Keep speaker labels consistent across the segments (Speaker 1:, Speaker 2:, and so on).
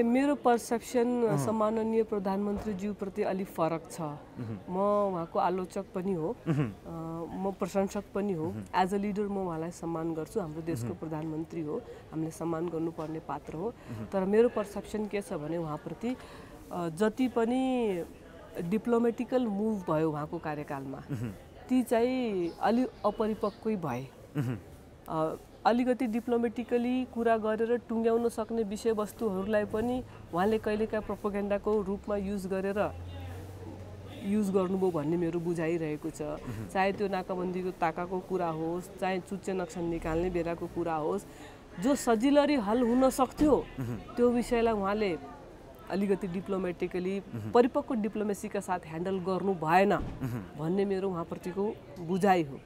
Speaker 1: मेरो पर्सेप्सन सम्माननीय प्रधानमन्त्रीज्यूप्रति अलिक फरक छ। म उहाँको आलोचक पनि हो, म प्रशंसक पनि हो। एज अ लिडर म उहाँलाई सम्मान गर्छु। हाम्रो देशको प्रधानमन्त्री हो, हामीले सम्मान गर्नुपर्ने पात्र हो। तर मेरो पर्सेप्सन के छ भने उहाँप्रति जति पनि डिप्लोमेटिकल मुभ भयो उहाँको कार्यकालमा ती चाहिँ अलि अपरिपक्वै भए। अलिकति डिप्लोमेटिकली कुरा गरेर टुङ्ग्याउन सक्ने विषयवस्तुहरूलाई पनि उहाँले कहिलेकाहीँ प्रोपोगेन्डाको रूपमा युज गर्नुभयो भन्ने मेरो बुझाइरहेको छ। चाहे त्यो नाकाबन्दीको ताकाको कुरा होस्, चाहे चुच्चे नक्सा निकाल्ने बेलाको कुरा होस्, जो सजिलरी हल हुन सक्थ्यो त्यो विषयलाई उहाँले अलिकति डिप्लोमेटिकली परिपक्व डिप्लोमेसीका साथ ह्यान्डल गर्नु भएन भन्ने मेरो उहाँप्रतिको बुझाइ हो।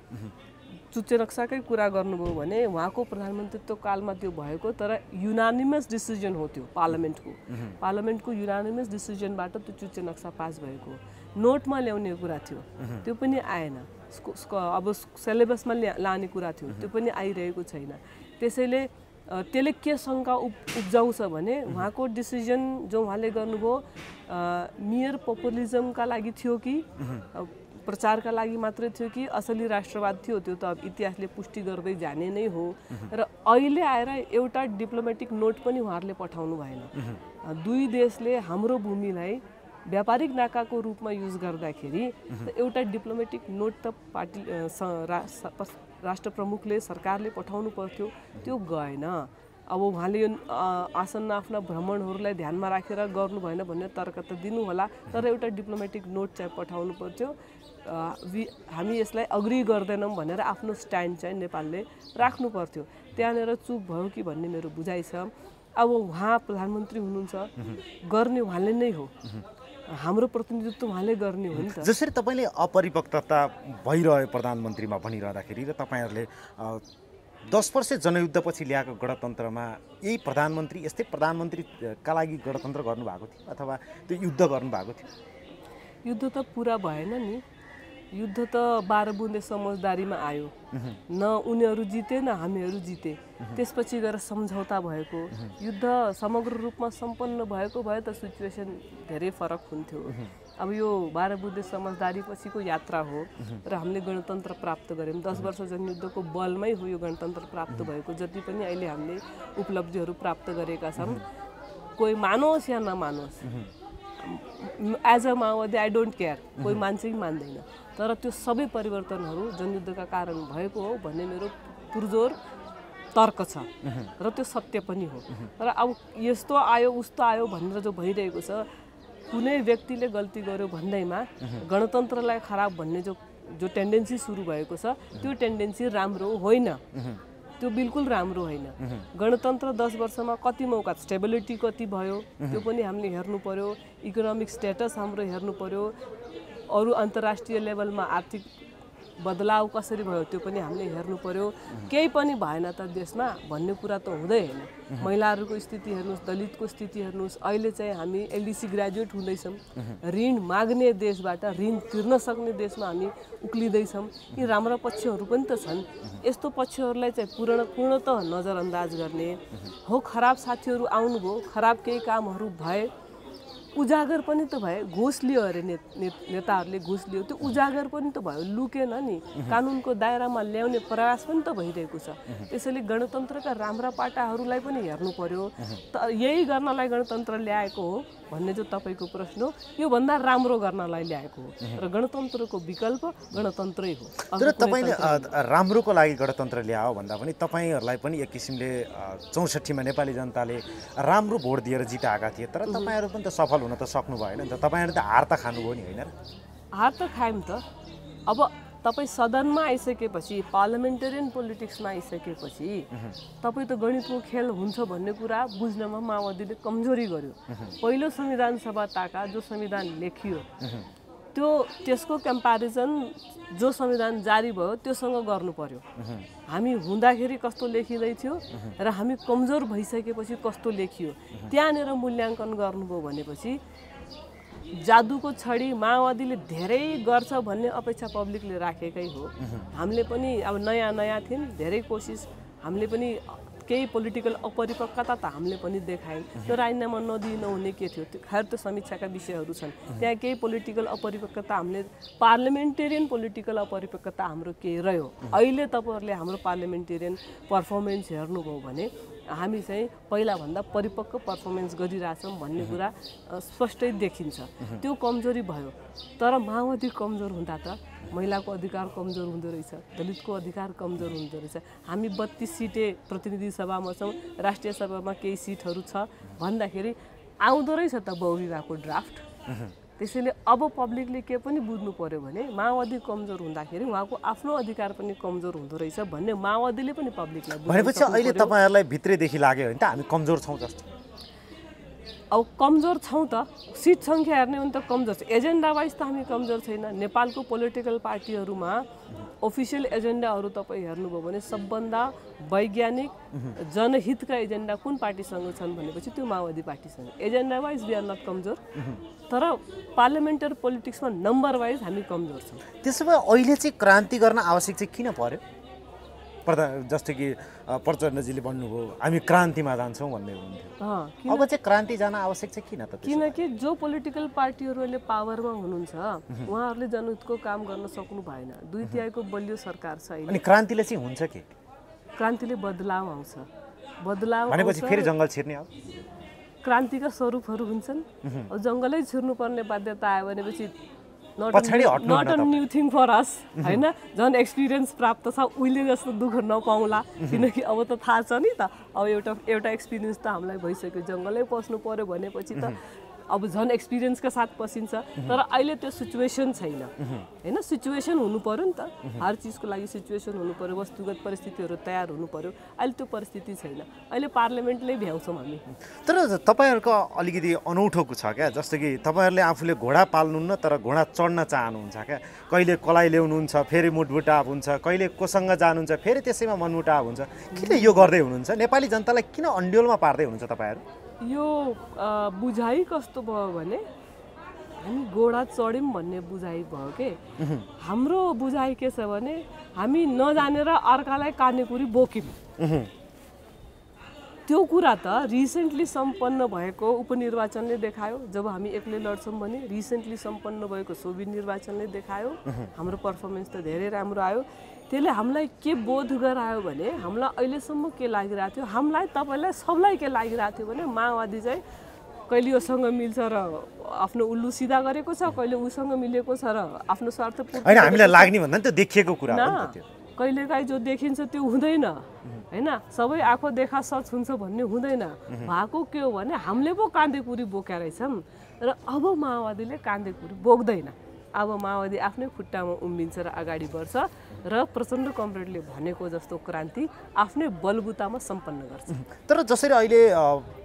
Speaker 1: चुच्चे नक्साकै कुरा गर्नुभयो भने उहाँको प्रधानमन्त्रीत्व कालमा त्यो भएको, तर युनानिमस डिसिजन हो त्यो पार्लियामेन्टको युनानिमस डिसिजनबाट त्यो चुच्चे नक्सा पास भएको। नोटमा ल्याउने कुरा थियो, त्यो पनि आएन। अब सिलेबसमा लाने कुरा थियो, त्यो पनि आइरहेको छैन। त्यसैले त्यसले के शङ्का उब्जाउँछ भने उहाँको डिसिजन जो उहाँले गर्नुभयो मियर पपुलिजमका लागि थियो कि प्रचारका लागि मात्रै थियो कि असली राष्ट्रवाद थियो, त्यो त अब इतिहासले पुष्टि गर्दै जाने नै हो। र अहिले आएर एउटा डिप्लोमेटिक नोट पनि उहाँहरूले पठाउनु भएन। दुई देशले हाम्रो भूमिलाई व्यापारिक नाकाको रूपमा युज गर्दाखेरि एउटा डिप्लोमेटिक नोट त राष्ट्र प्रमुखले सरकारले पठाउनु पर्थ्यो, त्यो गएन। अब उहाँले यो आसन्न आफ्ना भ्रमणहरूलाई ध्यानमा राखेर गर्नु भएन भन्ने तर्क त दिनु होला, तर एउटा डिप्लोमेटिक नोट चाहिँ पठाउनु पर्थ्यो। हामी यसलाई अग्री गर्दैनौँ भनेर आफ्नो स्ट्यान्ड चाहिँ नेपालले राख्नु पर्थ्यो। त्यहाँनिर चुक भयो कि भन्ने मेरो बुझाइ छ। अब उहाँ प्रधानमन्त्री हुनुहुन्छ, गर्ने उहाँले नै हो, हाम्रो प्रतिनिधित्व उहाँले गर्ने हो नि त।
Speaker 2: जसरी तपाईँले अपरिपक्वता भइरह्यो प्रधानमन्त्रीमा भनिरहँदाखेरि र तपाईँहरूले 10 वर्ष जनयुद्धपछि ल्याएको गणतन्त्रमा यही प्रधानमन्त्री यस्तै प्रधानमन्त्रीका लागि गणतन्त्र गर्नुभएको थियो अथवा त्यो युद्ध गर्नुभएको थियो?
Speaker 1: युद्ध त पुरा भएन नि। युद्ध त 12 बुँदे समझदारीमा आयो। न उनीहरू जिते न हामीहरू जिते। त्यसपछि गएर सम्झौता भएको। युद्ध समग्र रूपमा सम्पन्न भएको भए त सिचुएसन धेरै फरक हुन्थ्यो। अब यो 12 बुँदे समझदारी पछिको यात्रा हो र हामीले गणतन्त्र प्राप्त गऱ्यौँ। 10 वर्ष जनयुद्धको बलमै हो यो गणतन्त्र प्राप्त भएको। जति पनि अहिले हामीले उपलब्धिहरू प्राप्त गरेका छौँ, कोही मानोस् या नमानोस्, एज अ माओवादी आई डोन्ट केयर, कोही मान्छे मान्दैन, तर त्यो सबै परिवर्तनहरू जनयुद्धका कारण भएको हो भन्ने मेरो पुरजोर तर्क छ र त्यो सत्य पनि हो। र अब यस्तो आयो उस्तो आयो भनेर जो भइरहेको छ, कुनै व्यक्तिले गल्ती गर्यो भन्दैमा गणतन्त्रलाई खराब भन्ने जो टेन्डेन्सी सुरु भएको छ, त्यो टेन्डेन्सी राम्रो होइन। त्यो बिल्कुल राम्रो होइन। गणतन्त्र 10 वर्षमा कति मौका, स्टेबिलिटी कति भयो त्यो पनि हामीले हेर्नु पर्यो। इकोनोमिक स्टेटस हाम्रो हेर्नु पर्यो। अरू अन्तर्राष्ट्रिय लेभलमा आर्थिक बदलाव कसरी भयो त्यो पनि हामीले हेर्नु पर्यो। केही पनि भएन त देशमा भन्ने कुरा त हुँदै होइन। महिलाहरूको स्थिति हेर्नुहोस्, दलितको स्थिति हेर्नुहोस्। अहिले चाहिँ हामी एलडिसी ग्रेजुएट हुँदैछौँ। ऋण माग्ने देशबाट ऋण तिर्न सक्ने देशमा हामी उक्लिँदैछौँ। यी राम्रा पक्षहरू पनि त छन्। यस्तो पक्षहरूलाई चाहिँ पूर्णतः नजरअन्दाज गर्ने हो। खराब साथीहरू आउनुभयो, खराब केही कामहरू भए, उजागर पनि त भए। घुस लियो अरे नेताहरूले, घुस लियो, त्यो उजागर पनि त भयो, लुकेन नि। कानुनको दायरामा ल्याउने प्रयास पनि त भइरहेको छ। त्यसैले गणतन्त्रका राम्रा पाटाहरूलाई पनि हेर्नु पर्यो। यही गर्नलाई गणतन्त्र ल्याएको हो भन्ने जो तपाईँको प्रश्न हो, योभन्दा राम्रो गर्नलाई ल्याएको हो र गणतन्त्रको विकल्प गणतन्त्रै हो।
Speaker 2: तर तपाईँले राम्रोको लागि गणतन्त्र ल्यायो भन्दा पनि तपाईँहरूलाई पनि एक किसिमले 64मा नेपाली जनताले राम्रो भोट दिएर जिताएका थिए, तर तपाईँहरू पनि त सफल हुन त सक्नु भएन नि त। तपाईँहरू त हार त खानुभयो नि, होइन र?
Speaker 1: हार त खायौँ त। अब तपाईँ सदनमा आइसकेपछि, पार्लियामेन्टेरियन पोलिटिक्समा आइसकेपछि तपाईँ त गणितको खेल हुन्छ भन्ने कुरा बुझ्नमा माओवादीले कमजोरी गर्यो। पहिलो संविधान सभा ताका जो संविधान लेखियो त्यसको कम्प्यारिजन जो संविधान जारी भयो त्योसँग गर्नु पर्यो। हामी हुँदाखेरि कस्तो लेखिँदै थियो र हामी कमजोर भइसकेपछि कस्तो लेखियो, त्यहाँनिर मूल्याङ्कन गर्नुभयो भनेपछि जादुको छडी माओवादीले धेरै गर्छ भन्ने अपेक्षा पब्लिकले राखेकै हो। हामीले पनि अब नयाँ थियौँ, धेरै कोसिस हामीले पनि केही पोलिटिकल अपरिपक्वता त हामीले पनि देखायौँ। त्यो राजीनामा नदिई नहुने के थियो, त्यो खैर त्यो समीक्षाका विषयहरू छन्। त्यहाँ केही पोलिटिकल अपरिपक्वता हामीले पार्लिमेन्टेरियन पोलिटिकल अपरिपक्वता हाम्रो के रह्यो। अहिले तपाईँहरूले हाम्रो पार्लिमेन्टेरियन पर्फर्मेन्स हेर्नुभयो भने हामी चाहिँ पहिलाभन्दा परिपक्व पर्फर्मेन्स गरिरहेछौँ भन्ने कुरा स्पष्टै देखिन्छ। त्यो कमजोरी भयो। तर माओवादी कमजोर हुँदा त महिलाको अधिकार कमजोर हुँदो रहेछ, दलितको अधिकार कमजोर हुँदो रहेछ। हामी 32 सिटे प्रतिनिधि सभामा छौँ, राष्ट्रिय सभामा केही सिटहरू छ भन्दाखेरि आउँदो रहेछ त बहुविवाहको ड्राफ्ट। त्यसैले अब पब्लिकले के पनि बुझ्नु पर्यो भने माओवादी कमजोर हुँदाखेरि उहाँको आफ्नो अधिकार पनि कमजोर हुँदो रहेछ भन्ने माओवादीले पनि पब्लिकलाई
Speaker 2: भनेपछि अहिले तपाईँहरूलाई भित्रैदेखि लाग्यो भने त हामी कमजोर छौँ जस्तो।
Speaker 1: अब कमजोर छौँ त, सिट सङ्ख्या हेर्ने हो भने त कमजोर छ। एजेन्डा वाइज त हामी कमजोर छैन। नेपालको पोलिटिकल पार्टीहरूमा अफिसियल एजेन्डाहरू तपाईँ हेर्नुभयो भने सबभन्दा वैज्ञानिक जनहितका एजेन्डा कुन पार्टीसँग छन् भनेपछि त्यो माओवादी पार्टीसँग। Agenda wise we are not कमजोर, तर पार्लियामेन्टरी पोलिटिक्समा नम्बर वाइज हामी कमजोर छौँ।
Speaker 2: त्यसो भए अहिले चाहिँ क्रान्ति गर्न आवश्यक चाहिँ किन पर्यो? जस्तो कि प्रचण्डजीले भन्नुभयो हामी क्रान्तिमा जान्छौँ भन्ने हुन्थ्यो। अब चाहिँ क्रान्ति जान आवश्यक चाहिँ किन त?
Speaker 1: किनकि जो पोलिटिकल पार्टीहरूले पावरमा हुनुहुन्छ उहाँहरूले जनहितको काम गर्न सक्नु भएन। 2/3 बलियो सरकार छ।
Speaker 2: अनि क्रान्तिले चाहिँ हुन्छ के?
Speaker 1: क्रान्तिले बदलाव आउँछ। बदलाव
Speaker 2: भनेपछि फेरि जङ्गल छिर्ने हो?
Speaker 1: क्रान्तिका स्वरूपहरू हुन्छन्। अब जङ्गलै छिर्नुपर्ने बाध्यता आयो भनेपछि not a new thing for us, होइन? झन् एक्सपिरियन्स प्राप्त छ, उहिले जस्तो दुःख नपाउँला। किनकि अब त थाहा छ नि त, अब एउटा एक्सपिरियन्स त हामीलाई भइसक्यो। जङ्गलै पस्नु पर्यो भनेपछि त अब झन् एक्सपिरियन्सका साथ पसिन्छ। तर अहिले त्यो सिचुएसन छैन, होइन? सिचुएसन हुनु पर्यो नि त, हर चिजको लागि सिचुएसन हुनु पर्यो, वस्तुगत परिस्थितिहरू तयार हुनु पर्यो। अहिले त्यो परिस्थिति छैन। अहिले पार्लियामेन्टले भ्याउँछौँ हामी।
Speaker 2: तर तपाईँहरूको अलिकति अनौठो छ क्या, जस्तो कि तपाईँहरूले आफूले घोडा पाल्नुहुन्न तर घोडा चढ्न चाहनुहुन्छ क्या। कहिले कसलाई ल्याउनुहुन्छ फेरि मुटमुटाव हुन्छ, कहिले कोसँग जानुहुन्छ फेरि त्यसैमा मनमुटाव हुन्छ। किन यो गर्दै हुनुहुन्छ? नेपाली जनतालाई किन अन्ड्योलमा पार्दै हुनुहुन्छ तपाईँहरू?
Speaker 1: यो बुझाइ कस्तो भयो भने हामी घोडा चढ्यौँ भन्ने बुझाइ भयो के। हाम्रो बुझाइ के छ भने हामी नजानेर अर्कालाई कानेकुरी बोक्यौँ। त्यो कुरा त रिसेन्टली सम्पन्न भएको उपनिर्वाचनले देखायो। जब हामी एक्लै लड्छौँ भने रिसेन्टली सम्पन्न भएको सोभि निर्वाचनले देखायो हाम्रो पर्फर्मेन्स त धेरै राम्रो आयो। त्यसले हामीलाई के बोध गरायो भने हामीलाई अहिलेसम्म के लागिरहेको थियो, हामीलाई तपाईँलाई सबलाई के लागिरहेको थियो भने माओवादी चाहिँ कहिले योसँग मिल्छ र आफ्नो उल्लु सिधा गरेको छ, कहिले उसँग मिलेको छ र आफ्नो स्वार्थ
Speaker 2: होइन। हामीलाई लाग्ने भन्दा त्यो देखिएको कुरा हो नि त। त्यो
Speaker 1: कहिलेकाहीँ जो देखिन्छ त्यो हुँदैन, होइन? सबै आँखो देखा सच हुन्छ भन्ने हुँदैन। भएको के हो भने हामीले पो काँदेकुरी बोकेका रहेछौँ र अब माओवादीले काँदेकुरी बोक्दैन। अब माओवादी आफ्नै खुट्टामा उम्बिन्छ र अगाडि बढ्छ र प्रचण्ड कमरेडले भनेको जस्तो क्रान्ति आफ्नै बलबुतामा सम्पन्न गर्छ।
Speaker 2: तर जसरी अहिले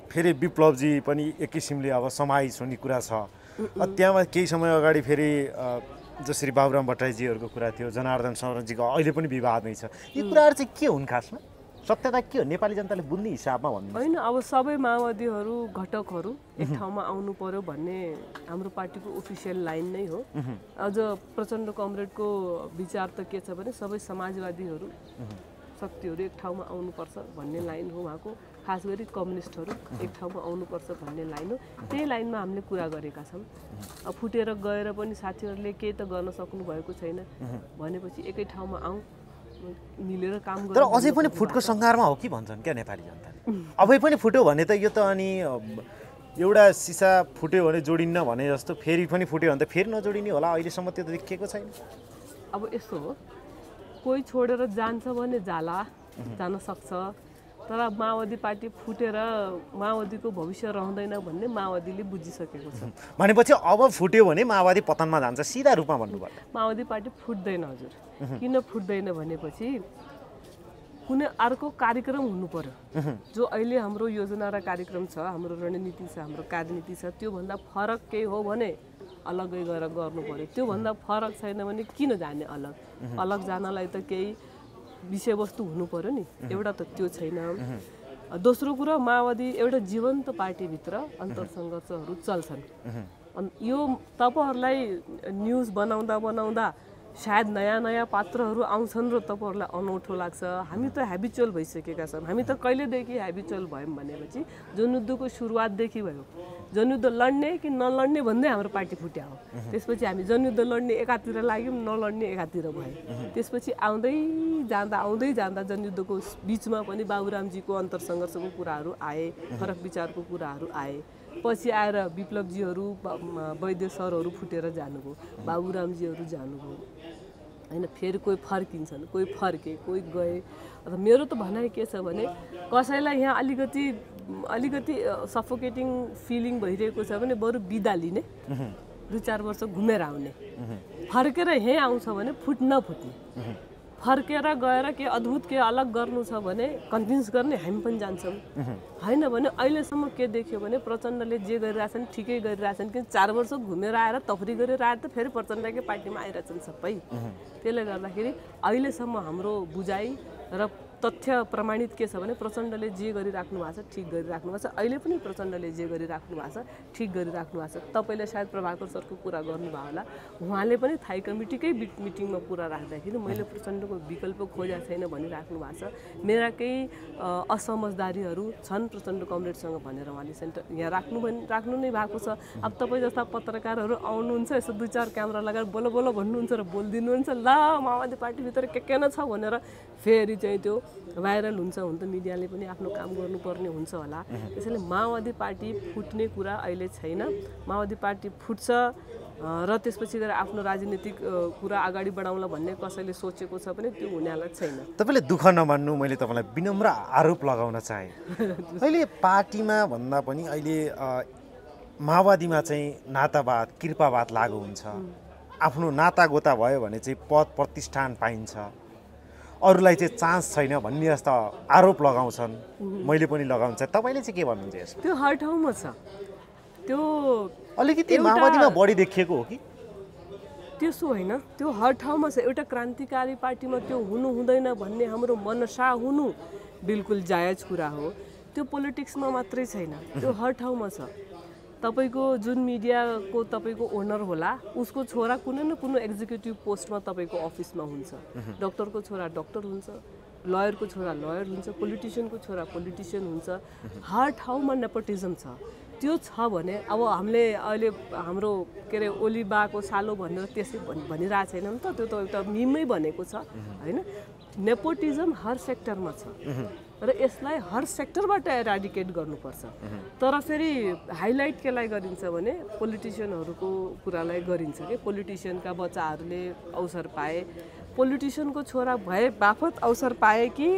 Speaker 2: फेरि विप्लवजी पनि एक किसिमले अब समाइज हुने कुरा छ। त्यहाँ केही समय अगाडि फेरि जसरी बाबुराम भट्टराईजीहरूको कुरा थियो, जनार्दन शरणजीको अहिले पनि विवाद नै छ। यी कुराहरू चाहिँ के हुन् खासमा? सत्यता के हो नेपाली जनताले बुझ्ने हिसाबमा भन्नु
Speaker 1: होइन? अब सबै माओवादीहरू घटकहरू एक ठाउँमा आउनु पर्यो भन्ने हाम्रो पार्टीको अफिसियल लाइन नै हो। अझ प्रचण्ड कमरेडको विचार त के छ भने सबै समाजवादीहरू शक्तिहरू एक ठाउँमा आउनुपर्छ भन्ने लाइन हो उहाँको। खास गरी कम्युनिस्टहरू एक ठाउँमा आउनुपर्छ भन्ने लाइन हो। त्यही लाइनमा हामीले कुरा गरेका छौँ। अब फुटेर गएर पनि साथीहरूले केही त गर्न सक्नु भएको छैन भनेपछि एकै ठाउँमा आउँ, मिलेर काम गर्नु।
Speaker 2: तर अझै पनि फुटको सङ्घारमा हो कि भन्छन् क्या नेपाली जनताले? अबै पनि फुट्यो भने त यो त अनि एउटा सिसा फुट्यो भने जोडिन्न भने जस्तो फेरि पनि फुट्यो भने त फेरि नजोडिने होला। अहिलेसम्म त्यो त देखिएको छैन।
Speaker 1: अब यस्तो हो, कोही छोडेर जान्छ भने जाला, जान सक्छ। तर माओवादी पार्टी फुटेर माओवादीको भविष्य रहँदैन भन्ने माओवादीले बुझिसकेको छ।
Speaker 2: भनेपछि अब फुट्यो भने माओवादी पतनमा जान्छ सिधा रूपमा भन्नुपर्छ।
Speaker 1: माओवादी पार्टी फुट्दैन हजुर। किन फुट्दैन भनेपछि कुनै अर्को कार्यक्रम हुनु पर्यो। जो अहिले हाम्रो योजना र कार्यक्रम छ, हाम्रो रणनीति छ, हाम्रो कार्यनीति छ, त्योभन्दा फरक केही हो भने अलग्गै गएर गर्नु पर्यो। त्योभन्दा फरक छैन भने किन जाने अलग? अलग जानलाई त केही विषयवस्तु हुनु पर्यो नि। एउटा त त्यो छैन। दोस्रो कुरा, माओवादी एउटा जीवन्त पार्टीभित्र अन्तरसङ्घर्षहरू चल्छन्। यो तपाईँहरूलाई न्युज बनाउँदा सायद नयाँ नयाँ पात्रहरू आउँछन् र तपाईँहरूलाई अनौठो लाग्छ। हामी त ह्याबिचुअल भइसकेका छौँ। हामी त कहिलेदेखि ह्याबिचुअल भयौँ भनेपछि जनयुद्धको सुरुवातदेखि भयो। जनयुद्ध लड्ने कि नलड्ने भन्दै हाम्रो पार्टी फुट्या हो। त्यसपछि हामी जनयुद्ध लड्ने एकातिर लाग्यौँ, नलड्ने एकातिर भयो। त्यसपछि आउँदै जाँदा जनयुद्धको बिचमा पनि बाबुरामजीको अन्तरसङ्घर्षको कुराहरू आए, फरक विचारको कुराहरू आए। पछि आएर विप्लवजीहरू वैद्य सरहरू फुटेर जानुभयो, बाबुरामजीहरू जानुभयो होइन। फेरि कोही फर्किन्छन्, कोही फर्के, कोही गए। अन्त मेरो त भनाइ के छ भने कसैलाई यहाँ अलिकति सफोकेटिङ फिलिङ भइरहेको छ भने बरु बिदा लिने, 2-4 वर्ष घुमेर आउने। फर्केर यहीँ आउँछ भने नफुट्ने, फर्केर गएर के अद्भुत के अलग गर्नु छ भने कन्भिन्स गर्ने हामी पनि जान्छौँ होइन भने अहिलेसम्म के देख्यो भने प्रचण्डले जे गरिरहेछन् ठिकै गरिरहेछन् कि 4 वर्ष घुमेर आएर तफरी गरेर आएर त फेरि प्रचण्डकै पार्टीमा आइरहेछन् सबै। त्यसले गर्दाखेरि अहिलेसम्म हाम्रो बुझाइ र तथ्य प्रमाणित के छ भने प्रचण्डले जे गरिराख्नु भएको छ ठिक गरिराख्नु भएको छ। अहिले पनि प्रचण्डले जे गरिराख्नु भएको छ ठिक गरिराख्नु भएको छ। तपाईँले सायद प्रभाकर सरको कुरा गर्नुभयो होला, उहाँले पनि थाई कमिटीकै मिटिङमा कुरा राख्दाखेरि मैले प्रचण्डको विकल्प खोजेको छैन भनिराख्नु भएको छ। मेरा केही असमझदारीहरू छन् प्रचण्ड कमरेडसँग भनेर उहाँले सेन्टर यहाँ राख्नु नै भएको छ। अब तपाईँ जस्ता पत्रकारहरू आउनुहुन्छ, यसो 2-4 क्यामेरा लगाएर बोलो बोलो भन्नुहुन्छ र बोलिदिनुहुन्छ, ल माओवादी पार्टीभित्र के न छ भनेर फेरि चाहिँ त्यो भाइरल हुन्छ। हुन त मिडियाले पनि आफ्नो काम गर्नुपर्ने हुन्छ होला। त्यसैले माओवादी पार्टी फुट्ने कुरा अहिले छैन। माओवादी पार्टी फुट्छ र त्यसपछि गएर आफ्नो राजनीतिक कुरा अगाडि बढाउला भन्ने कसैले सोचेको छ भने त्यो हुनेवाला छैन।
Speaker 2: तपाईँले दुःख नमान्नु, मैले तपाईँलाई विनम्र आरोप लगाउन चाहेँ। अहिले पार्टीमा भन्दा पनि अहिले माओवादीमा चाहिँ नातावाद कृपावाद लागु हुन्छ। आफ्नो नातागोता भयो भने चाहिँ पद प्रतिष्ठान पाइन्छ, अरूलाई चाहिँ चान्स छैन भन्ने जस्ता आरोप लगाउँछन्। मैले पनि लगाउँछ। तपाईँले चाहिँ के भन्नुहुन्छ यसमा?
Speaker 1: त्यो हर ठाउँमा छ। त्यो
Speaker 2: अलिकति माओवादीमा बढी देखिएको हो कि?
Speaker 1: त्यसो होइन, त्यो हर ठाउँमा छ। एउटा क्रान्तिकारी पार्टीमा त्यो हुनु हुँदैन भन्ने हाम्रो मनसा हुनु बिल्कुल जायज कुरा हो। त्यो पोलिटिक्समा मात्रै छैन, त्यो हर ठाउँमा छ। तपाईँको जुन मिडियाको तपाईँको ओनर होला उसको छोरा कुनै न कुनै एक्जिक्युटिभ पोस्टमा तपाईँको अफिसमा हुन्छ। डक्टरको छोरा डक्टर हुन्छ, लयरको छोरा लयर हुन्छ, पोलिटिसियनको छोरा पोलिटिसियन हुन्छ। हर ठाउँमा नेपोटिजम छ। त्यो छ भने अब हामीले अहिले हाम्रो के अरे ओलीबाको सालो भनेर त्यसै भनिरहेको छैनौँ त, त्यो त एउटा मिमै भनेको छ होइन। नेपोटिजम हर सेक्टरमा छ र यसलाई हर सेक्टरबाट एराडिकेट गर्नुपर्छ। तर फेरि हाइलाइट केलाई गरिन्छ भने पोलिटिसियनहरूको कुरालाई गरिन्छ कि पोलिटिसियनका बच्चाहरूले अवसर पाए, पोलिटिसियनको छोरा भए बापत अवसर पाए कि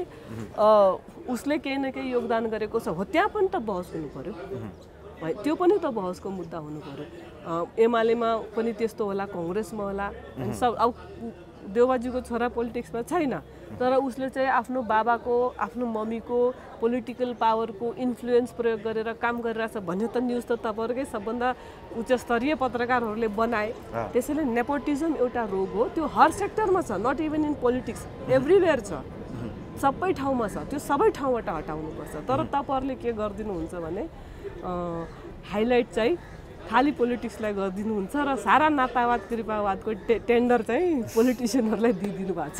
Speaker 1: उसले केही न केही योगदान गरेको छ हो, त्यहाँ पनि त बहस हुनु पर्यो। त्यो पनि त बहसको मुद्दा हुनु पर्यो। एमालेमा पनि त्यस्तो होला, कङ्ग्रेसमा होला। सब अब देउबाजीको छोरा पोलिटिक्समा छैन, तर उसले चाहिँ आफ्नो बाबाको आफ्नो मम्मीको पोलिटिकल पावरको इन्फ्लुएन्स प्रयोग गरेर काम गरिरहेछ भन्ने त न्युज त तपाईँहरूकै सबभन्दा उच्च स्तरीय पत्रकारहरूले बनाए। त्यसैले नेपोटिजम एउटा रोग हो, त्यो हर सेक्टरमा छ, not even in politics, everywhere छ, सबै ठाउँमा छ। त्यो सबै ठाउँबाट हटाउनुपर्छ। तर तपाईँहरूले के गरिदिनुहुन्छ भने हाइलाइट चाहिँ खालि पोलिटिक्सलाई गरिदिनुहुन्छ र सारा नातावाद कृपावादको टेन्डर चाहिँ पोलिटिसियनहरूलाई दिइदिनु भएको छ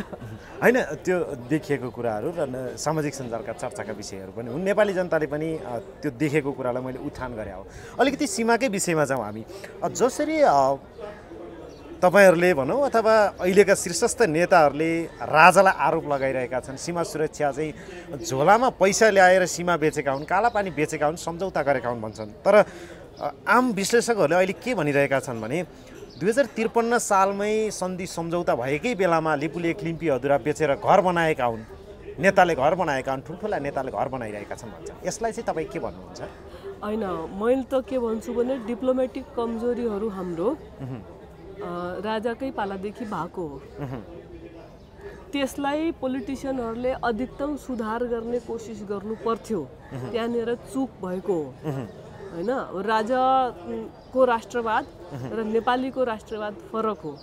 Speaker 2: होइन। त्यो देखिएको कुराहरू र सामाजिक सञ्जालका चर्चाका विषयहरू पनि हुन्। नेपाली जनताले पनि त्यो देखेको कुरालाई मैले उठान गरे हो। अलिकति सीमाकै विषयमा जाउँ हामी। जसरी तपाईँहरूले भनौँ अथवा अहिलेका शीर्षस्थ नेताहरूले राजालाई आरोप लगाइरहेका छन्, सीमा सुरक्षा चाहिँ झोलामा पैसा ल्याएर सीमा बेचेका हुन्, कालापानी बेचेका हुन्, सम्झौता गरेका हुन् भन्छन्। तर आम विश्लेषकहरूले अहिले के भनिरहेका छन् भने 2053 सालमै सन्धि सम्झौता भएकै बेलामा लिपुले क्लिम्पी अधुरा बेचेर घर बनाएका हुन्, नेताले घर बनाएका हुन्, ठुल्ठुला नेताले घर बनाइरहेका छन् भन्छ। यसलाई चाहिँ तपाईँ के भन्नुहुन्छ?
Speaker 1: होइन, मैले त के भन्छु भने डिप्लोमेटिक कमजोरीहरू हाम्रो राजाकै पालादेखि भएको हो। त्यसलाई पोलिटिसियनहरूले अधिकतम सुधार गर्ने कोसिस गर्नु पर्थ्यो, त्यहाँनिर चुक भएको हो होइन। राजाको राष्ट्रवाद र नेपालीको राष्ट्रवाद फरक हो।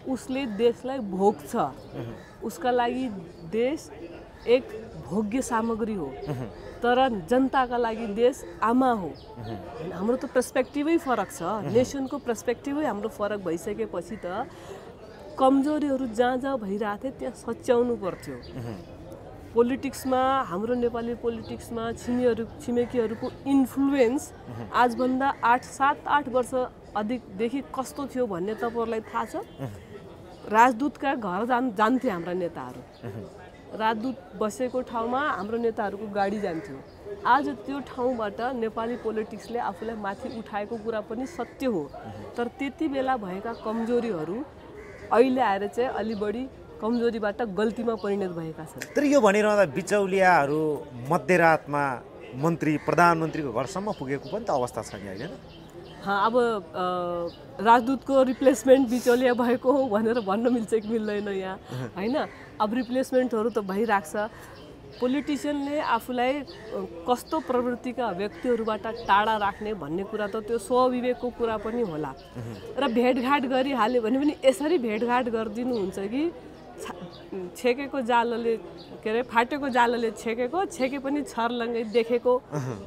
Speaker 1: उसले देशलाई भोग्छ, उसका लागि देश एक भोग्य सामग्री हो, तर जनताका लागि देश आमा हो। हाम्रो त पर्सपेक्टिभै फरक छ, नेसनको पर्सपेक्टिभै हाम्रो फरक भइसकेपछि त कमजोरीहरू जहाँ जहाँ भइरहेको थियो त्यहाँ सच्याउनु पर्थ्यो। पोलिटिक्समा हाम्रो नेपाली पोलिटिक्समा छिमेकीहरूको इन्फ्लुएन्स आजभन्दा 7-8 वर्ष अधिकदेखि कस्तो थियो भन्ने तपाईँहरूलाई थाहा छ। राजदूतका घर जान्थे हाम्रा नेताहरू, राजदूत बसेको ठाउँमा हाम्रो नेताहरूको गाडी जान्थ्यो। आज त्यो ठाउँबाट नेपाली पोलिटिक्सले आफूलाई माथि उठाएको कुरा पनि सत्य हो, तर त्यति बेला भएका कमजोरीहरू अहिले आएर चाहिँ अलि बढी कमजोरीबाट गल्तीमा परिणत भएका छन्।
Speaker 2: तर यो भनिरहँदा बिचौलियाहरू मध्यरातमा मन्त्री प्रधानमन्त्रीको घरसम्म पुगेको पनि त अवस्था छ नि अहिले।
Speaker 1: अब राजदूतको रिप्लेसमेन्ट बिचौलिया भएको हो भनेर भन्न मिल्छ कि मिल्दैन यहाँ, होइन? अब रिप्लेसमेन्टहरू त भइरहेको छ। पोलिटिसियनले आफूलाई कस्तो प्रवृत्तिका व्यक्तिहरूबाट टाढा राख्ने भन्ने कुरा त त्यो स्वविवेकको कुरा पनि होला। र भेटघाट गरिहाल्यो भने पनि यसरी भेटघाट गरिदिनुहुन्छ कि छेकेको जालले के अरे फाटेको जालले छेके पनि छर्लङ्गै देखेको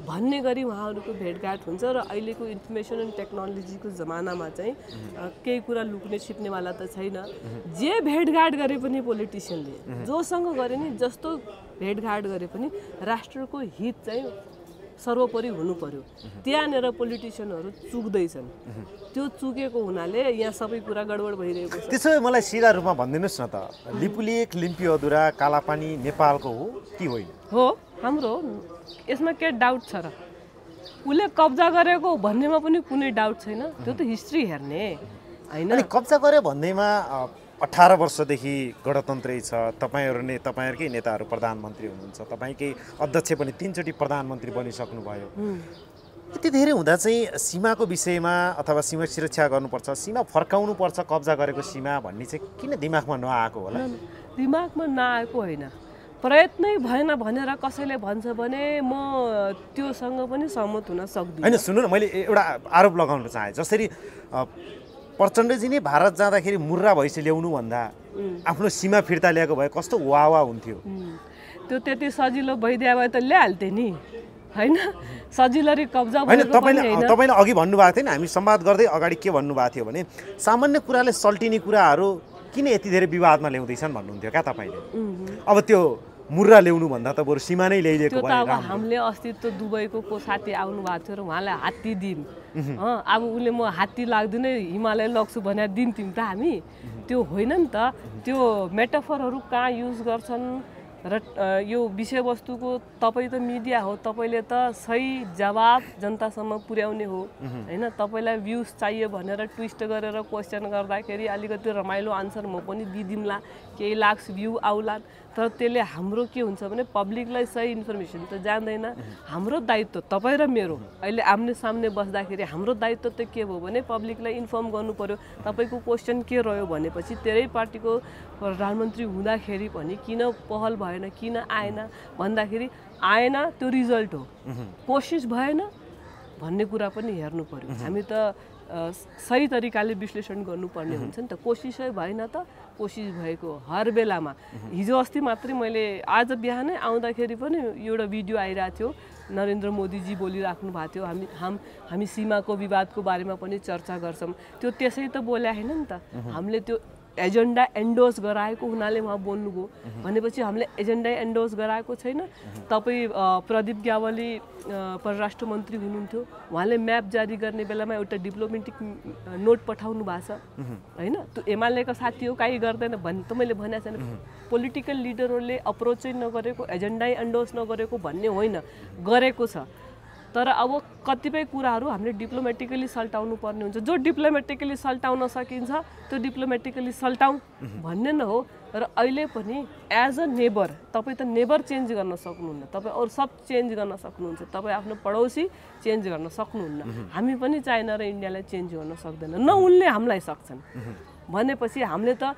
Speaker 1: भन्ने गरी उहाँहरूको भेटघाट हुन्छ। र अहिलेको इन्फर्मेसन एन्ड टेक्नोलोजीको जमानामा चाहिँ केही कुरा लुक्ने छिप्नेवाला त छैन। जे भेटघाट गरे पनि पोलिटिसियनले जोसँग गरे नि जस्तो भेटघाट गरे पनि राष्ट्रको हित चाहिँ सर्वोपरि हुनु पर्यो। त्यहाँनिर पोलिटिसियनहरू चुक्दैछन्। त्यो चुकेको हुनाले यहाँ सबै कुरा गडबड भइरहेको छ।
Speaker 2: त्यसो भए मलाई सिधा रूपमा भनिदिनुहोस् न त, लिपुलेक लिम्पियोदुरा कालापानी नेपालको हो कि होइन?
Speaker 1: हो, हाम्रो यसमा के डाउट छ र? उसले कब्जा गरेको भन्नेमा पनि कुनै डाउट छैन। त्यो त हिस्ट्री हेर्ने होइन।
Speaker 2: अनि कब्जा गर्यो भन्दैमा 18 वर्षदेखि गणतन्त्रै छ, तपाईँहरूकै नेताहरू प्रधानमन्त्री हुनुहुन्छ, तपाईँकै अध्यक्ष पनि 3 चोटि प्रधानमन्त्री बनिसक्नुभयो। यति धेरै हुँदा चाहिँ सीमाको विषयमा अथवा सीमा सुरक्षा गर्नुपर्छ, सीमा फर्काउनुपर्छ कब्जा गरेको सीमा भन्ने चाहिँ किन दिमागमा नआएको होला?
Speaker 1: दिमागमा नआएको होइन, प्रयत्नै भएन भनेर कसैले भन्छ भने म त्योसँग पनि सहमत हुन सक्दिनँ।
Speaker 2: होइन, सुन्नु न, मैले एउटा आरोप लगाउन चाहेँ। जसरी प्रचण्डजी नै भारत जाँदाखेरि मुर्रा भैँसी ल्याउनु भन्दा आफ्नो सीमा फिर्ता ल्याएको भए कस्तो वाह हुन्थ्यो।
Speaker 1: त्यो त्यति सजिलो भइदिए भए त ल्याइहाल्थे नि, होइन? सजिलरी कब्जा
Speaker 2: होइन, तपाईँले अघि भन्नुभएको थियो नि, हामी संवाद गर्दै अगाडि के भन्नुभएको थियो भने सामान्य कुराले सल्टिने कुराहरू किन यति धेरै विवादमा ल्याउँदैछन् भन्नुहुन्थ्यो क्या तपाईँले। अब त्यो मुर्रा ल्याउनु भन्दा त बरु सीमा नै ल्याइदिएको भए
Speaker 1: राम्रो। अब हामीले अस्तित्व दुबईको को साथी आउनु भएको थियो र उहाँलाई हात्ती दिम, अब उसले म हात्ती लाग्दिनँ हिमालय लग्छु भनेर दिन्थ्यौँ त हामी? त्यो होइन नि त। त्यो मेटाफरहरू कहाँ युज गर्छन् र यो विषयवस्तुको तपाईँ त मिडिया हो, तपाईँले त सही जवाब जनतासम्म पुर्याउने हो, होइन? तपाईँलाई भ्युज चाहियो भनेर ट्विस्ट गरेर क्वेसन गर्दाखेरि अलिकति रमाइलो आन्सर म पनि दिदिउँला, केही लाक्स भ्यू आउला, तर त्यसले हाम्रो के हुन्छ भने पब्लिकलाई सही इन्फर्मेसन त जान्दैन। हाम्रो दायित्व तपाईँ र मेरो अहिले आम्ने सामने बस्दाखेरि हाम्रो दायित्व त के भयो भने पब्लिकलाई इन्फर्म गर्नु पर्यो। तपाईँको क्वेसन के रह्यो भनेपछि तेरै पार्टीको प्रधानमन्त्री हुँदाखेरि पनि किन पहल भएन, किन आएन भन्दाखेरि आएन, त्यो रिजल्ट हो। कोसिस भएन भन्ने कुरा पनि हेर्नु पर्यो। हामी त सही तरिकाले विश्लेषण गर्नुपर्ने हुन्छ नि त। कोसिसै भएन त, कोसिस भएको हर बेलामा। हिजो अस्ति मात्रै मैले आज बिहानै आउँदाखेरि पनि एउटा भिडियो आइरहेको थियो, नरेन्द्र मोदीजी बोलिराख्नु भएको थियो, हामी सीमाको विवादको बारेमा पनि चर्चा गर्छौँ। त्यो त्यसै त बोल्या होइन नि त। हामीले त्यो एजेन्डा एन्डोर्स गराएको हुनाले उहाँ बोल्नुभयो भनेपछि हामीले एजेन्डा एन्डोर्स गराएको छैन। तपाईँ प्रदीप ग्यावाली परराष्ट्र मन्त्री हुनुहुन्थ्यो, उहाँले म्याप जारी गर्ने बेलामा एउटा डिप्लोमेटिक नोट पठाउनु भएको छ, होइन? त्यो एमालेका साथी हो, काहीँ गर्दैन भन्ने त मैले भनेको छैन। पोलिटिकल लिडरहरूले अप्रोच चाहिँ नगरेको, एजेन्डै एन्डोर्स नगरेको भन्ने होइन, गरेको छ। तर अब कतिपय कुराहरू हामीले डिप्लोमेटिकली सल्टाउनु पर्ने हुन्छ। जो डिप्लोमेटिकली सल्टाउन सकिन्छ त्यो डिप्लोमेटिकली सल्टाउँ भन्ने न हो। र अहिले पनि एज अ नेबर तपाईँ त नेबर चेन्ज गर्न सक्नुहुन्न, तपाईँ अरू सब चेन्ज गर्न सक्नुहुन्छ, तपाईँ आफ्नो पडोसी चेन्ज गर्न सक्नुहुन्न। हामी पनि चाइना र इन्डियालाई चेन्ज गर्न सक्दैन, न उनले हामीलाई सक्छन् भनेपछि हामीले त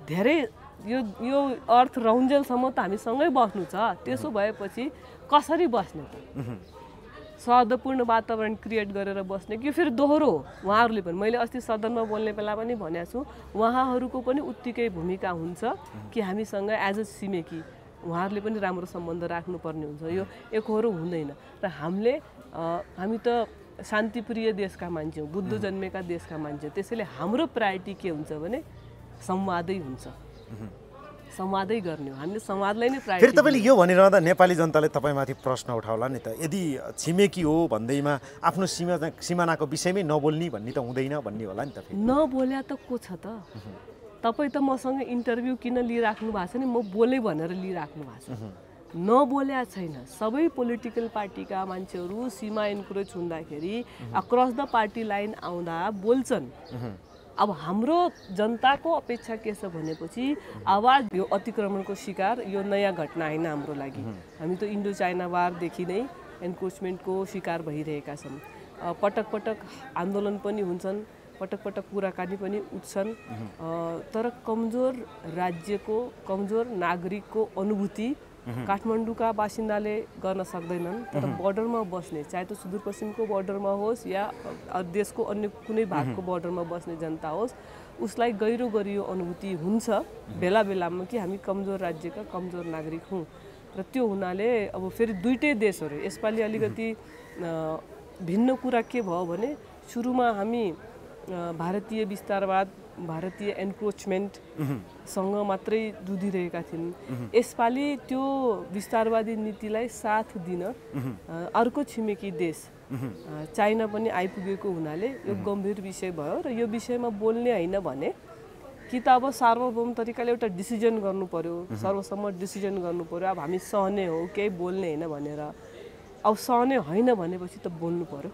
Speaker 1: धेरै यो अर्थ रौन्जेलसम्म त हामी सँगै बस्नु छ। त्यसो भएपछि कसरी बस्ने त? सौहार्दपूर्ण वातावरण क्रिएट गरेर बस्ने कि फेरि दोहोरो हो? उहाँहरूले पनि, मैले अस्ति सदनमा बोल्ने बेला पनि भनेको छु, उहाँहरूको पनि उत्तिकै भूमिका हुन्छ कि हामीसँग एज अ छिमेकी उहाँहरूले पनि राम्रो सम्बन्ध राख्नुपर्ने हुन्छ। यो एकहोरो हुँदैन। र हामी त शान्तिप्रिय देशका मान्छे हौँ, बुद्ध जन्मेका देशका मान्छे, त्यसैले हाम्रो प्रायोरिटी के हुन्छ भने संवादै हुन्छ, संवादै गर्ने हो। हामीले संवादलाई नै
Speaker 2: फेरि
Speaker 1: प्रायोरिटी।
Speaker 2: तपाईँले यो भनिरहँदा नेपाली जनताले तपाईँमाथि प्रश्न उठाउला नि त, यदि छिमेकी हो भन्दैमा आफ्नो सिमानाको विषयमै नबोल्ने भन्ने त हुँदैन भन्ने होला नि त।
Speaker 1: नबोल्या त को छ त? तपाईँ त मसँग इन्टरभ्यू किन लिइराख्नु भएको छ नि, म बोले भनेर लिइराख्नु भएको छ। नबोल्या छैन। सबै पोलिटिकल पार्टीका मान्छेहरू सीमा एन्क्रोच हुँदाखेरि अक्रस द पार्टी लाइन आउँदा बोल्छन्। अब हाम्रो जनताको अपेक्षा के छ भनेपछि आवाज, यो अतिक्रमणको शिकार यो नयाँ घटना होइन हाम्रो लागि। हामी त इन्डो चाइना वारदेखि नै एन्क्रोचमेन्टको शिकार भइरहेका छौँ। पटक पटक आन्दोलन पनि हुन्छन्, पटक पटक कुराकानी पनि उठ्छन्, तर कमजोर राज्यको, कमजोर नागरिकको अनुभूति काठमाडौँका बासिन्दाले गर्न सक्दैनन्। तर बर्डरमा बस्ने, चाहे त सुदूरपश्चिमको बर्डरमा होस् या देशको अन्य कुनै भागको बर्डरमा बस्ने जनता होस्, उसलाई गहिरो गरियो अनुभूति हुन्छ बेला बेलामा कि हामी कमजोर राज्यका कमजोर नागरिक हौँ। र त्यो हुनाले अब फेरि दुईटै देशहरू यसपालि अलिकति भिन्न कुरा के भयो भने सुरुमा हामी भारतीय विस्तारवाद, भारतीय एन्क्रोचमेन्टसँग मात्रै जुधिरहेका थियौँ। यसपालि त्यो विस्तारवादी नीतिलाई साथ दिन अर्को छिमेकी देश चाइना पनि आइपुगेको हुनाले यो गम्भीर विषय भयो र यो विषयमा बोल्ने होइन भने कि त अब सार्वभौम तरिकाले एउटा डिसिजन गर्नु पर्यो, सर्वसम्मत डिसिजन गर्नु पर्यो। अब हामी सहने हो, केही बोल्ने होइन भनेर। अब सहने होइन भनेपछि त बोल्नु पर्यो,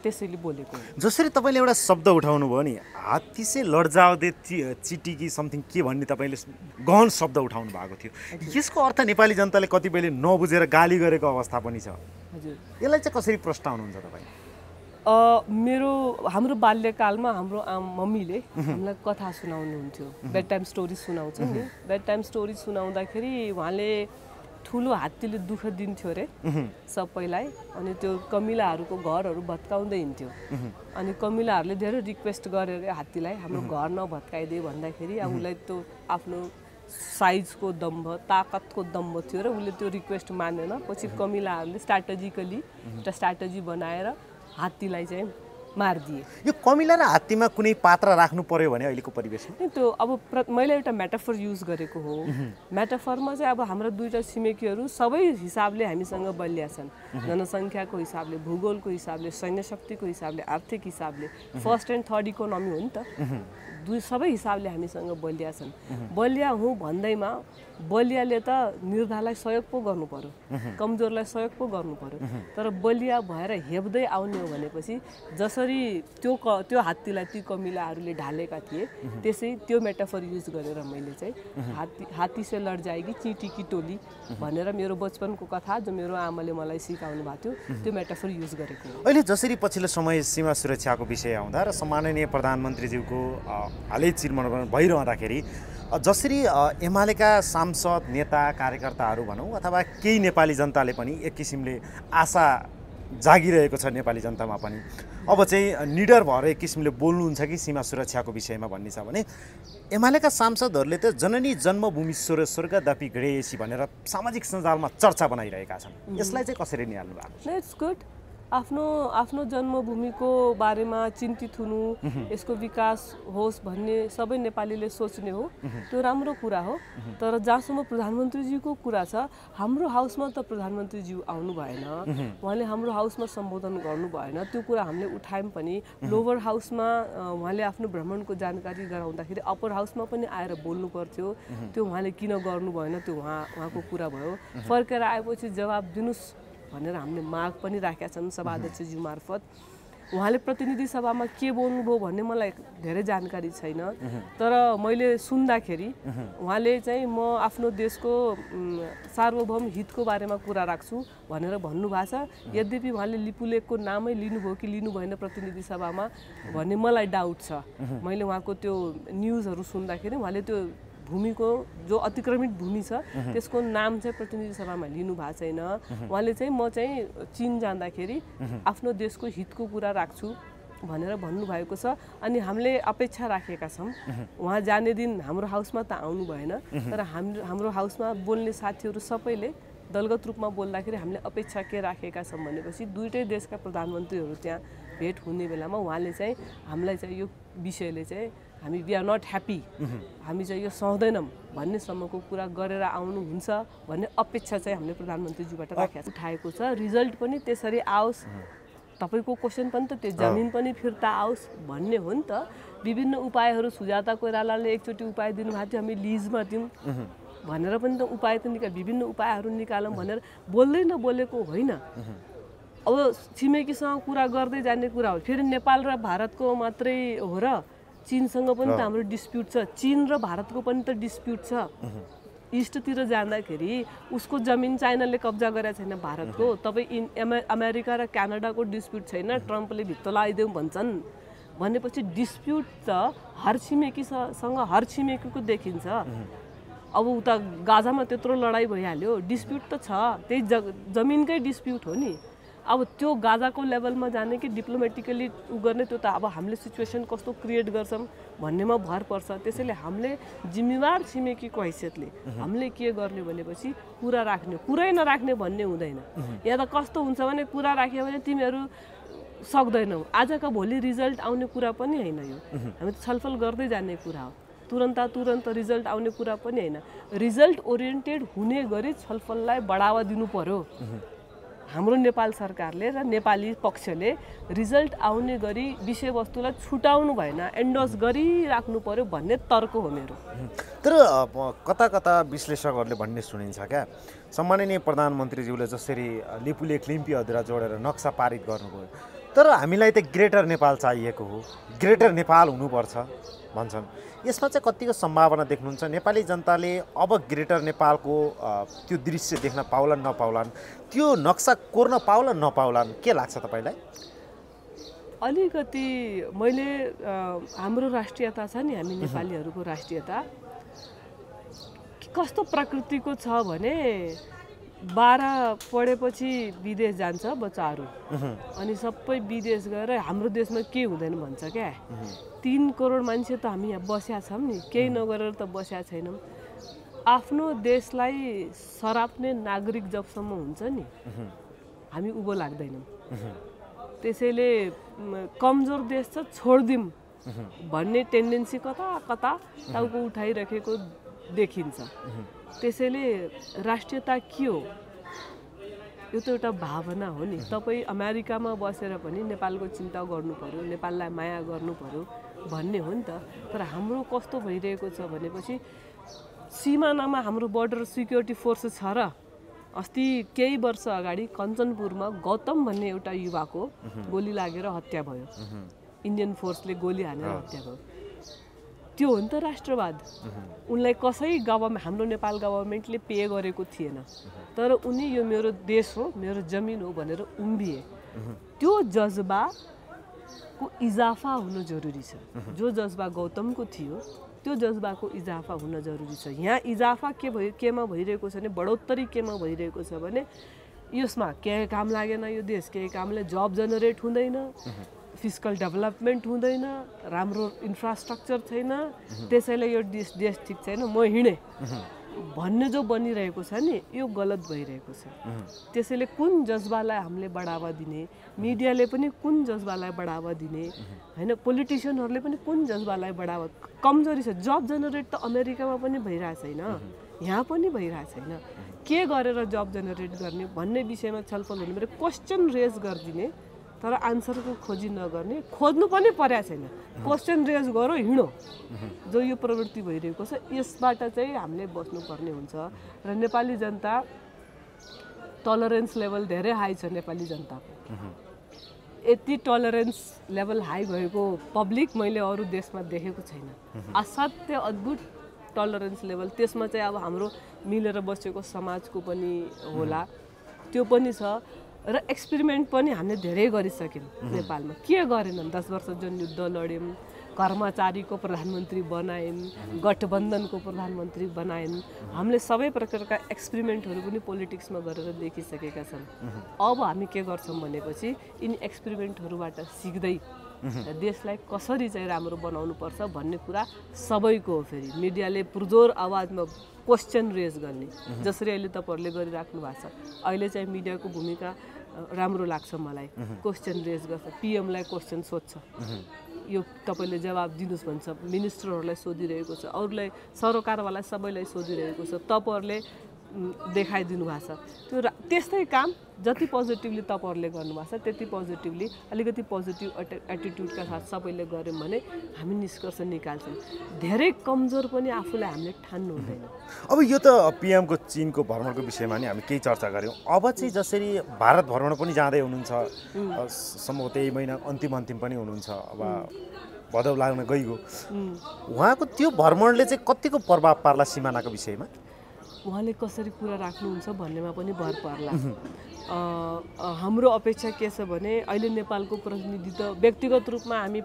Speaker 1: त्यसैले बोलेको।
Speaker 2: जसरी तपाईँले एउटा शब्द उठाउनु भयो नि, हात्ती से लड्जाओ दे चिटी कि समथिङ के भन्ने तपाईँले गहन शब्द उठाउनु भएको थियो। यसको अर्थ नेपाली जनताले कतिपयले नबुझेर गाली गरेको अवस्था पनि छ।
Speaker 1: हजुर,
Speaker 2: यसलाई चाहिँ कसरी प्रस्ताउनुहुन्छ तपाईँ?
Speaker 1: हाम्रो बाल्यकालमा हाम्रो मम्मीले हामीलाई कथा सुनाउनुहुन्थ्यो, बेड टाइम स्टोरी सुनाउँछ नि। बेड टाइम स्टोरी सुनाउँदाखेरि उहाँले ठुलो हात्तीले दुःख दिन्थ्यो अरे सबैलाई, अनि त्यो कमिलाहरूको घरहरू भत्काउँदै हिँड्थ्यो। अनि कमिलाहरूले धेरै रिक्वेस्ट गरे अरे हात्तीलाई, हाम्रो घर नभत्काइदिए भन्दाखेरि अब उसलाई त्यो आफ्नो साइजको दम्भ, ताकतको दम्भ थियो र उसले त्यो रिक्वेस्ट मानेन। पछि कमिलाहरूले स्ट्राटेजिकली एउटा स्ट्राटेजी बनाएर हात्तीलाई चाहिँ मारिदिए।
Speaker 2: यो कमिला र हात्तीमा कुनै पात्र राख्नु पर्यो भने अहिलेको परिवेशमा
Speaker 1: त्यो अब मैले एउटा मेटाफर युज गरेको हो। मेटाफरमा चाहिँ अब हाम्रो दुईटा छिमेकीहरू सबै हिसाबले हामीसँग बलिया छन्, जनसङ्ख्याको हिसाबले, भूगोलको हिसाबले, सैन्य शक्तिको हिसाबले, आर्थिक हिसाबले, फर्स्ट एन्ड थर्ड इकोनोमी हो नि त, सबै हिसाबले हामीसँग बलिया छन्। बलिया हुँ भन्दैमा बलियाले त निर्धालाई सहयोग पो गर्नु पर्यो, कमजोरलाई सहयोग पो गर्नु पर्यो। तर बलिया भएर हेप्दै आउने हो भनेपछि जसरी त्यो हात्तीलाई ती कमिलाहरूले ढालेका थिए, त्यसै त्यो मेटाफर युज गरेर मैले चाहिँ हात्ती से लड जाएगी चीटी की टोली भनेर मेरो बचपनको कथा जो मेरो आमाले मलाई सिकाउनु भएको थियो, त्यो मेटाफर युज गरेको हो।
Speaker 2: अहिले जसरी पछिल्लो समय सीमा सुरक्षाको विषय आउँदा र सम्माननीय प्रधानमन्त्रीज्यूको हालै चिरमरण भइरहँदाखेरि जसरी एमालेका सांसद, नेता, कार्यकर्ताहरू भनौँ अथवा केही नेपाली जनताले पनि एक किसिमले आशा जागिरहेको छ नेपाली जनतामा पनि, अब चाहिँ निडर भएर एक किसिमले बोल्नुहुन्छ कि सीमा सुरक्षाको विषयमा भन्ने छ भने एमालेका सांसदहरूले त जननी जन्मभूमि स्वर्गदापी गणेशी भनेर सामाजिक सञ्जालमा चर्चा बनाइरहेका छन्। यसलाई चाहिँ कसरी निहाल्नु भएको छ?
Speaker 1: It's good. आफ्नो जन्मभूमिको बारेमा चिन्तित हुनु, यसको विकास होस् भन्ने सबै नेपालीले सोच्ने हो, त्यो राम्रो कुरा हो। तर जहाँसम्म प्रधानमन्त्रीज्यूको कुरा छ, हाम्रो हाउसमा त प्रधानमन्त्रीज्यू आउनु भएन, उहाँले हाम्रो हाउसमा सम्बोधन गर्नु भएन। त्यो कुरा हामीले उठायौँ पनि। लोवर हाउसमा उहाँले आफ्नो भ्रमणको जानकारी गराउँदाखेरि अप्पर हाउसमा पनि आएर बोल्नु पर्थ्यो, त्यो उहाँले किन गर्नु भएन, त्यो उहाँको कुरा भयो। फर्केर आएपछि जवाब दिनुहोस् भनेर हामीले माग पनि राखेका छन् सभाध्यक्षज्यू मार्फत। उहाँले प्रतिनिधि सभामा के बोल्नुभयो भन्ने मलाई धेरै जानकारी छैन, तर मैले सुन्दाखेरि उहाँले चाहिँ म आफ्नो देशको सार्वभौम हितको बारेमा कुरा राख्छु भनेर भन्नुभएको छ। यद्यपि उहाँले लिपुलेखको नामै लिनुभयो कि लिनु भएन प्रतिनिधि सभामा भन्ने मलाई डाउट छ। मैले उहाँको त्यो न्युजहरू सुन्दाखेरि उहाँले त्यो भूमिको जो अतिक्रमित भूमि छ त्यसको नाम चाहिँ प्रतिनिधि सभामा लिनु भएको छैन। उहाँले चाहिँ म चाहिँ चीन जाँदाखेरि आफ्नो देशको हितको कुरा राख्छु भनेर भन्नुभएको छ। अनि हामीले अपेक्षा राखेका छौँ उहाँ जाने दिन हाम्रो हाउसमा त आउनु भएन, तर हाम्रो हाउसमा बोल्ने साथीहरू सबैले दलगत रूपमा बोल्दाखेरि हामीले अपेक्षा के राखेका छौँ भनेपछि दुईटै देशका प्रधानमन्त्रीहरू त्यहाँ भेट हुने बेलामा उहाँले चाहिँ हामीलाई चाहिँ यो विषयले चाहिँ हामी वी आर नट ह्याप्पी, हामी चाहिँ यो सहँदैनौँ भन्नेसम्मको कुरा गरेर आउनुहुन्छ भन्ने अपेक्षा चाहिँ हामीले प्रधानमन्त्रीज्यूबाट राखेको उठाएको छ। रिजल्ट पनि त्यसरी आओस्, तपाईँको क्वेसन पनि त त्यो जमिन पनि फिर्ता आओस् भन्ने हो नि त। विभिन्न उपायहरू सुजाता कोइरालाले एकचोटि उपाय दिनुभएको थियो, हामी लिजमा दिउँ भनेर पनि त उपाय त विभिन्न उपायहरू निकालौँ भनेर बोल्दै नबोलेको होइन। अब छिमेकीसँग कुरा गर्दै जाने कुरा हो। फेरि नेपाल र भारतको मात्रै हो र चीनसँग पनि त हाम्रो डिस्प्युट छ, चीन र भारतको पनि त डिस्प्युट छ। इस्टतिर जाँदाखेरि उसको जमिन चाइनाले कब्जा गरेको छैन भारतको, तपाईँ अमेरिका र क्यानाडाको डिस्प्युट छैन, ट्रम्पले भित्तो लगाइदेऊ भन्छन् भनेपछि डिस्प्युट त हर छिमेकीसँग हर छिमेकीको देखिन्छ। अब उता गाजामा त्यत्रो लडाइँ भइहाल्यो, डिस्प्युट त छ, त्यही जमिनकै डिस्प्युट हो नि। अब त्यो गाजाको लेभलमा जाने कि डिप्लोमेटिकली गर्ने त्यो त अब हामीले सिचुएसन कस्तो क्रिएट गर्छौँ भन्नेमा भर पर्छ। त्यसैले हामीले जिम्मेवार छिमेकीको हैसियतले हामीले के गर्ने भनेपछि कुरा राख्ने, कुरै नराख्ने भन्ने हुँदैन। यहाँ त कस्तो हुन्छ भने कुरा राख्यो भने तिमीहरू सक्दैनौ, आजका भोलि रिजल्ट आउने कुरा पनि होइन। यो हामी छलफल गर्दै जाने कुरा हो, तुरन्त रिजल्ट आउने कुरा पनि होइन। रिजल्ट ओरिएन्टेड हुने गरी छलफललाई बढावा दिनु पर्यो। हाम्रो नेपाल सरकारले र नेपाली पक्षले रिजल्ट आउने गरी विषयवस्तुलाई छुटाउनु भएन, एन्डोर्स गरिराख्नु पर्यो भन्ने तर्क हो मेरो।
Speaker 2: तर कता कता विश्लेषकहरूले भन्ने सुनिन्छ क्या, सम्माननीय प्रधानमन्त्रीज्यूले जसरी लिपुलेख लिम्पी अधुरा जोडेर नक्सा पारित गर्नुभयो, तर हामीलाई त ग्रेटर नेपाल चाहिएको हो, ग्रेटर नेपाल हुनुपर्छ भन्छन्। यसमा चाहिँ कतिको सम्भावना देख्नुहुन्छ? नेपाली जनताले अब ग्रेटर नेपालको त्यो दृश्य देख्न पाउलान् नपाउलान्, त्यो नक्सा कोर्न पाउलान् नपाउलान्, के लाग्छ तपाईँलाई?
Speaker 1: अलिकति मैले हाम्रो राष्ट्रियता छ नि, हामी नेपालीहरूको राष्ट्रियता कस्तो प्रकृतिको छ भने 12 पढेपछि विदेश जान्छ बच्चाहरू, अनि सबै विदेश गएर हाम्रो देशमा के हुँदैन भन्छ क्या। 3 करोड मान्छे त हामी यहाँ बस्या छौँ नि, केही नगरेर त बस्या छैनौँ। आफ्नो देशलाई सराप्ने नागरिक जबसम्म हुन्छ नि हामी उँभो लाग्दैनौँ। त्यसैले कमजोर देश छ छोडिदिउँ भन्ने टेन्डेन्सी कता कता टाउको उठाइराखेको देखिन्छ। त्यसैले राष्ट्रियता के हो, यो त एउटा भावना हो नि। तपाईँ अमेरिकामा बसेर पनि नेपालको चिन्ता गर्नु पर्यो, नेपाललाई माया गर्नु पर्यो भन्ने हो नि त। तर हाम्रो कस्तो भइरहेको छ भनेपछि सिमानामा हाम्रो बोर्डर सिक्युरिटी फोर्सेस छ र अस्ति केही वर्ष अगाडि कञ्चनपुरमा गौतम भन्ने एउटा युवाको गोली लागेर हत्या भयो, इन्डियन फोर्सले गोली हानेर हत्या भयो। त्यो हो नि त राष्ट्रवाद। उनलाई कसै हाम्रो नेपाल गभर्मेन्टले पे गरेको थिएन, तर उनी यो मेरो देश हो, मेरो जमिन हो भनेर उम्बिए। त्यो जज्बाको इजाफा हुन जरुरी छ। जो जज्बा गौतमको थियो त्यो जज्बाको इजाफा हुन जरुरी छ। यहाँ इजाफा केमा भइरहेको छ भने, बढोत्तरी केमा भइरहेको छ भने यसमा केही काम लागेन, यो देश केही कामले जब जेनेरेट हुँदैन, फिजिकल डेभलपमेन्ट हुँदैन, राम्रो इन्फ्रास्ट्रक्चर छैन, त्यसैले यो देश ठिक छैन, म हिँडेँ भन्ने जो बनिरहेको छ नि, यो गलत भइरहेको छ। त्यसैले कुन जज्बालाई हामीले बढावा दिने, मिडियाले पनि कुन जज्बालाई बढावा दिने, होइन, पोलिटिसियनहरूले पनि कुन जज्बालाई बढावा, कमजोरी छ। जब जेनेरेट त अमेरिकामा पनि भइरहेको छैन, यहाँ पनि भइरहेको छैन। के गरेर जब जेनेरेट गर्ने भन्ने विषयमा छलफल हुने, मेरो क्वेसन रेज गरिदिने तर आन्सरको खोजी नगर्ने, खोज्नु पनि परेको छैन, क्वेसन रेज गरौँ हिँडो, जो यो प्रवृत्ति भइरहेको छ यसबाट चाहिँ हामीले बस्नुपर्ने हुन्छ। र नेपाली जनता टलरेन्स लेभल धेरै हाई छ। नेपाली जनताको यति टलरेन्स लेभल हाई भएको पब्लिक मैले अरू देशमा देखेको छैन। असाध्य अद्भुत टलरेन्स लेभल। त्यसमा चाहिँ अब हाम्रो मिलेर बसेको समाजको पनि होला, त्यो पनि छ। र एक्सपेरिमेन्ट पनि हामीले धेरै गरिसक्यौँ नेपालमा। के गरेनन्? 10 वर्ष जनयुद्ध लड्यौँ, कर्मचारीको प्रधानमन्त्री बनायौँ, गठबन्धनको प्रधानमन्त्री बनायौँ। हामीले सबै प्रकारका एक्सपेरिमेन्टहरू पनि पोलिटिक्समा गरेर देखिसकेका छौँ। अब हामी के गर्छौँ भनेपछि यिनी एक्सपेरिमेन्टहरूबाट सिक्दै देशलाई कसरी चाहिँ राम्रो बनाउनु पर्छ भन्ने कुरा सबैको हो। फेरि मिडियाले पुरजोर आवाजमा क्वेसन रेज गर्ने, जसरी अहिले तपाईँहरूले गरिराख्नु भएको छ। अहिले चाहिँ मिडियाको भूमिका राम्रो लाग्छ मलाई। क्वेसन रेज गर्छ, पिएमलाई क्वेसन सोध्छ, यो तपाईँले जवाब दिनुहोस् भन्छ मिनिस्टरहरूलाई सोधिरहेको छ, अरूलाई सरकारवाला सबैलाई सोधिरहेको छ, तपाईँहरूले देखाइदिनु भएको छ। त्यो त्यस्तै काम जति पोजिटिभली तपाईँहरूले गर्नुभएको छ त्यति पोजिटिभली अलिकति पोजिटिभ एटिट्युडका साथ सबैले गऱ्यौँ भने हामी निष्कर्ष निकाल्छौँ। धेरै कमजोर पनि आफूलाई हामीले ठान्नु हुँदैन।
Speaker 2: अब यो त पिएमको चीनको भ्रमणको विषयमा नि हामी केही चर्चा गऱ्यौँ। अब चाहिँ जसरी भारत भ्रमण पनि जाँदै हुनुहुन्छ, सम्भवतः यही महिना अन्तिम पनि हुनुहुन्छ, अब भदौ लाग्न गइगयो, उहाँको त्यो भ्रमणले चाहिँ कतिको प्रभाव पार्ला सिमानाको विषयमा?
Speaker 1: उहाँले कसरी कुरा राख्नुहुन्छ भन्नेमा पनि भर पर्ला। हाम्रो अपेक्षा के छ भने अहिले नेपालको प्रतिनिधित्व व्यक्तिगत रूपमा हामी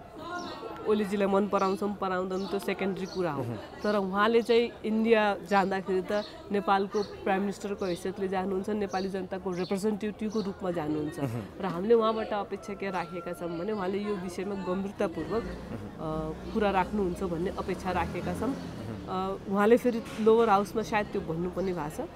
Speaker 1: ओलीजीलाई मन पराउँदैनौँ त्यो सेकेन्ड्री कुरा हो, तर उहाँले चाहिँ इन्डिया जाँदाखेरि त नेपालको प्राइम मिनिस्टरको हैसियतले जानुहुन्छ, नेपाली जनताको रिप्रेजेन्टेटिभको रूपमा जानुहुन्छ र हामीले उहाँबाट अपेक्षा के राखेका छौँ भने उहाँले यो विषयमा गम्भीरतापूर्वक कुरा राख्नुहुन्छ भन्ने अपेक्षा राखेका छौँ। उहाँले फेरि लोवर हाउसमा सायद त्यो भन्नु पनि भएको छ,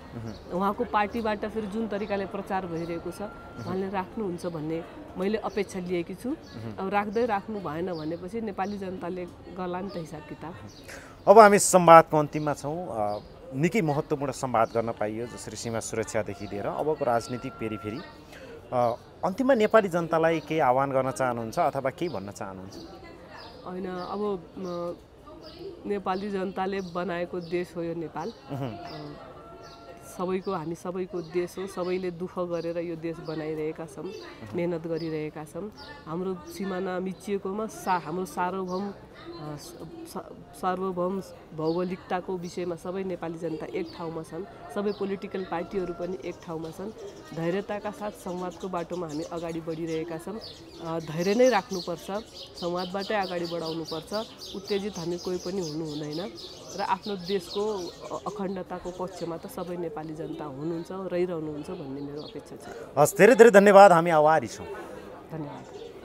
Speaker 1: उहाँको पार्टीबाट फेरि जुन तरिकाले प्रचार भइरहेको छ उहाँले राख्नुहुन्छ भन्ने मैले अपेक्षा लिएकी छु। अब राख्नु भएन भनेपछि नेपाली जनताले गर्ला नि त हिसाब किताब।
Speaker 2: अब हामी संवादको अन्तिममा छौँ। निकै महत्त्वपूर्ण संवाद गर्न पाइयो, जसरी सीमा सुरक्षादेखि लिएर अबको राजनीतिक पेरिफेरी। अन्तिममा नेपाली जनतालाई केही आह्वान गर्न चाहनुहुन्छ अथवा केही भन्न चाहनुहुन्छ?
Speaker 1: होइन, अब नेपाली जनताले बनाएको देश हो यो नेपाल, हामी सबैको देश हो। सबैले दुःख गरेर यो देश बनाइरहेका छौँ, मेहनत गरिरहेका छौँ। हाम्रो सिमाना मिचिएकोमा हाम्रो सार्वभौम भौगोलिकताको विषयमा सबै नेपाली जनता एक ठाउँमा छन्, सबै पोलिटिकल पार्टीहरू पनि एक ठाउँमा छन्। धैर्यताका साथ संवादको बाटोमा हामी अगाडि बढिरहेका छौँ। धैर्य नै राख्नुपर्छ, संवादबाटै अगाडि बढाउनुपर्छ। उत्तेजित हामी कोही पनि हुनु हुँदैन र आफ्नो देशको अखण्डताको पक्षमा त सबै नेपाली जनता हुनुहुन्छ, रहिरहनुहुन्छ भन्ने मेरो अपेक्षा छ।
Speaker 2: हस्, धेरै धेरै धन्यवाद। हामी आभारी छौँ।
Speaker 1: धन्यवाद।